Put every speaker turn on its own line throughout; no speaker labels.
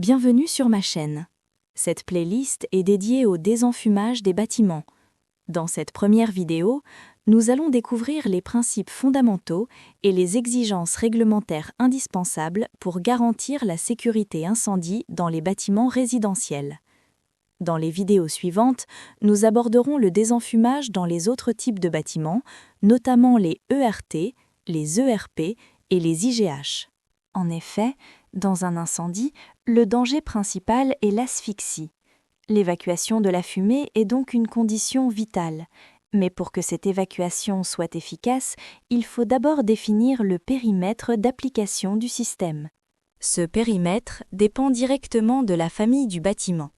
Bienvenue sur ma chaîne. Cette playlist est dédiée au désenfumage des bâtiments. Dans cette première vidéo, nous allons découvrir les principes fondamentaux et les exigences réglementaires indispensables pour garantir la sécurité incendie dans les bâtiments résidentiels. Dans les vidéos suivantes, nous aborderons le désenfumage dans les autres types de bâtiments, notamment les ERT, les ERP et les IGH. En effet, dans un incendie, le danger principal est l'asphyxie. L'évacuation de la fumée est donc une condition vitale. Mais pour que cette évacuation soit efficace, il faut d'abord définir le périmètre d'application du système. Ce périmètre dépend directement de la famille du bâtiment.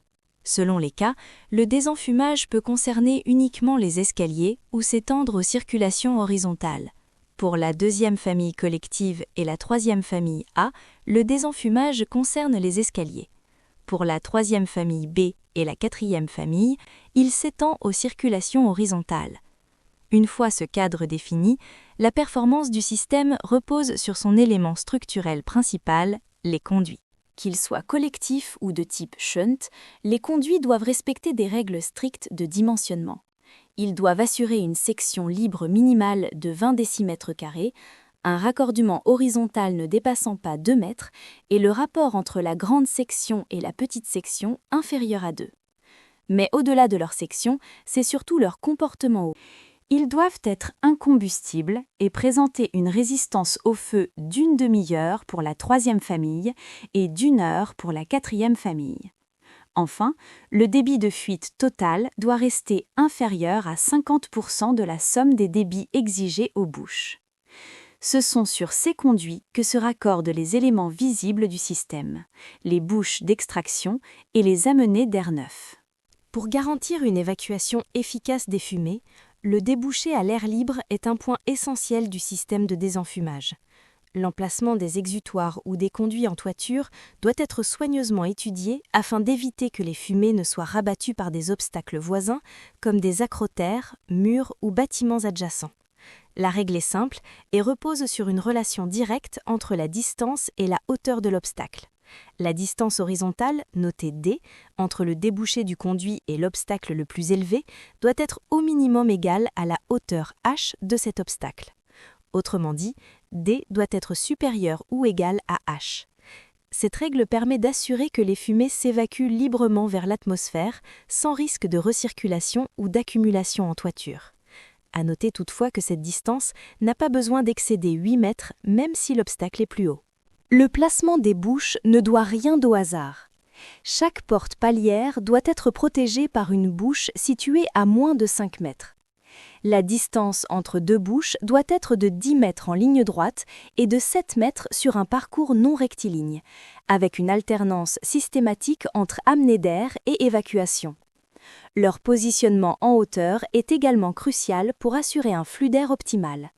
Selon les cas, le désenfumage peut concerner uniquement les escaliers ou s'étendre aux circulations horizontales. Pour la deuxième famille collective et la troisième famille A, le désenfumage concerne les escaliers. Pour la troisième famille B et la quatrième famille, il s'étend aux circulations horizontales. Une fois ce cadre défini, la performance du système repose sur son élément structurel principal, les conduits. Qu'ils soient collectifs ou de type shunt, les conduits doivent respecter des règles strictes de dimensionnement. Ils doivent assurer une section libre minimale de 20 décimètres², un raccordement horizontal ne dépassant pas 2 mètres et le rapport entre la grande section et la petite section inférieur à 2. Mais au-delà de leur section, c'est surtout leur comportement. Ils doivent être incombustibles et présenter une résistance au feu d'1 demi-heure pour la troisième famille et d'1 heure pour la quatrième famille. Enfin, le débit de fuite total doit rester inférieur à 50% de la somme des débits exigés aux bouches. Ce sont sur ces conduits que se raccordent les éléments visibles du système, les bouches d'extraction et les amenées d'air neuf. Pour garantir une évacuation efficace des fumées, le débouché à l'air libre est un point essentiel du système de désenfumage. L'emplacement des exutoires ou des conduits en toiture doit être soigneusement étudié afin d'éviter que les fumées ne soient rabattues par des obstacles voisins comme des acrotères, murs ou bâtiments adjacents. La règle est simple et repose sur une relation directe entre la distance et la hauteur de l'obstacle. La distance horizontale, notée D, entre le débouché du conduit et l'obstacle le plus élevé, doit être au minimum égale à la hauteur H de cet obstacle. Autrement dit, D doit être supérieur ou égal à H. Cette règle permet d'assurer que les fumées s'évacuent librement vers l'atmosphère, sans risque de recirculation ou d'accumulation en toiture. À noter toutefois que cette distance n'a pas besoin d'excéder 8 mètres, même si l'obstacle est plus haut. Le placement des bouches ne doit rien au hasard. Chaque porte palière doit être protégée par une bouche située à moins de 5 mètres. La distance entre deux bouches doit être de 10 mètres en ligne droite et de 7 mètres sur un parcours non rectiligne, avec une alternance systématique entre amenée d'air et évacuation. Leur positionnement en hauteur est également crucial pour assurer un flux d'air optimal.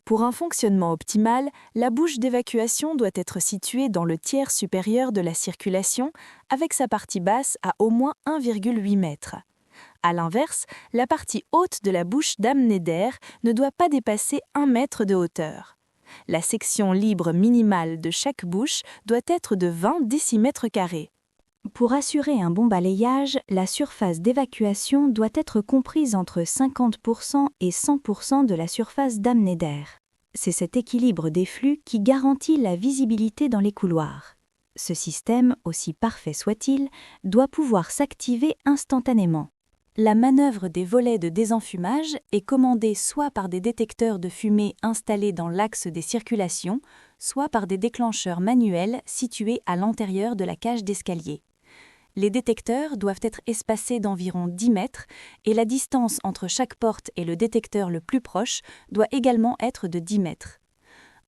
Pour un fonctionnement optimal, la bouche d'évacuation doit être située dans le tiers supérieur de la circulation, avec sa partie basse à au moins 1,8 mètres. A l'inverse, la partie haute de la bouche d'amenée d'air ne doit pas dépasser 1 mètre de hauteur. La section libre minimale de chaque bouche doit être de 20 décimètres². Pour assurer un bon balayage, la surface d'évacuation doit être comprise entre 50% et 100% de la surface d'amenée d'air. C'est cet équilibre des flux qui garantit la visibilité dans les couloirs. Ce système, aussi parfait soit-il, doit pouvoir s'activer instantanément. La manœuvre des volets de désenfumage est commandée soit par des détecteurs de fumée installés dans l'axe des circulations, soit par des déclencheurs manuels situés à l'intérieur de la cage d'escalier. Les détecteurs doivent être espacés d'environ 10 mètres et la distance entre chaque porte et le détecteur le plus proche doit également être de 10 mètres.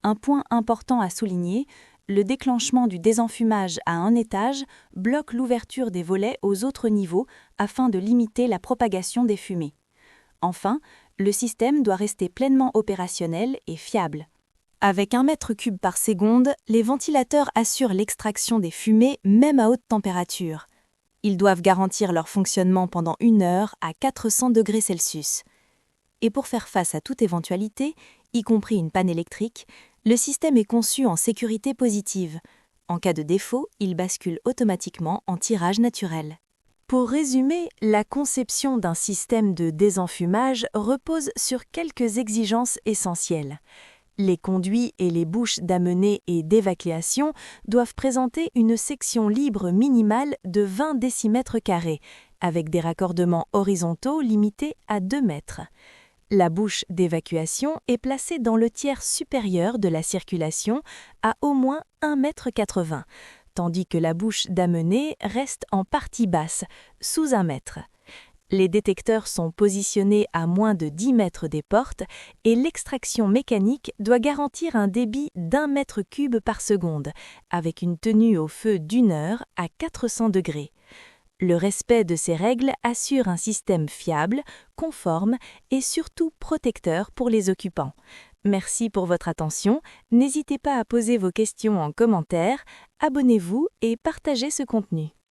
Un point important à souligner, le déclenchement du désenfumage à un étage bloque l'ouverture des volets aux autres niveaux afin de limiter la propagation des fumées. Enfin, le système doit rester pleinement opérationnel et fiable. Avec 1 mètre cube par seconde, les ventilateurs assurent l'extraction des fumées même à haute température. Ils doivent garantir leur fonctionnement pendant 1 heure à 400 degrés Celsius. Et pour faire face à toute éventualité, y compris une panne électrique, le système est conçu en sécurité positive. En cas de défaut, il bascule automatiquement en tirage naturel. Pour résumer, la conception d'un système de désenfumage repose sur quelques exigences essentielles. Les conduits et les bouches d'amener et d'évacuation doivent présenter une section libre minimale de 20 décimètres carrés, avec des raccordements horizontaux limités à 2 mètres. La bouche d'évacuation est placée dans le tiers supérieur de la circulation à au moins 1,80 m, tandis que la bouche d'amener reste en partie basse, sous 1 mètre. Les détecteurs sont positionnés à moins de 10 mètres des portes et l'extraction mécanique doit garantir un débit d'1 mètre cube par seconde, avec une tenue au feu d'1 heure à 400 degrés. Le respect de ces règles assure un système fiable, conforme et surtout protecteur pour les occupants. Merci pour votre attention, n'hésitez pas à poser vos questions en commentaire, abonnez-vous et partagez ce contenu.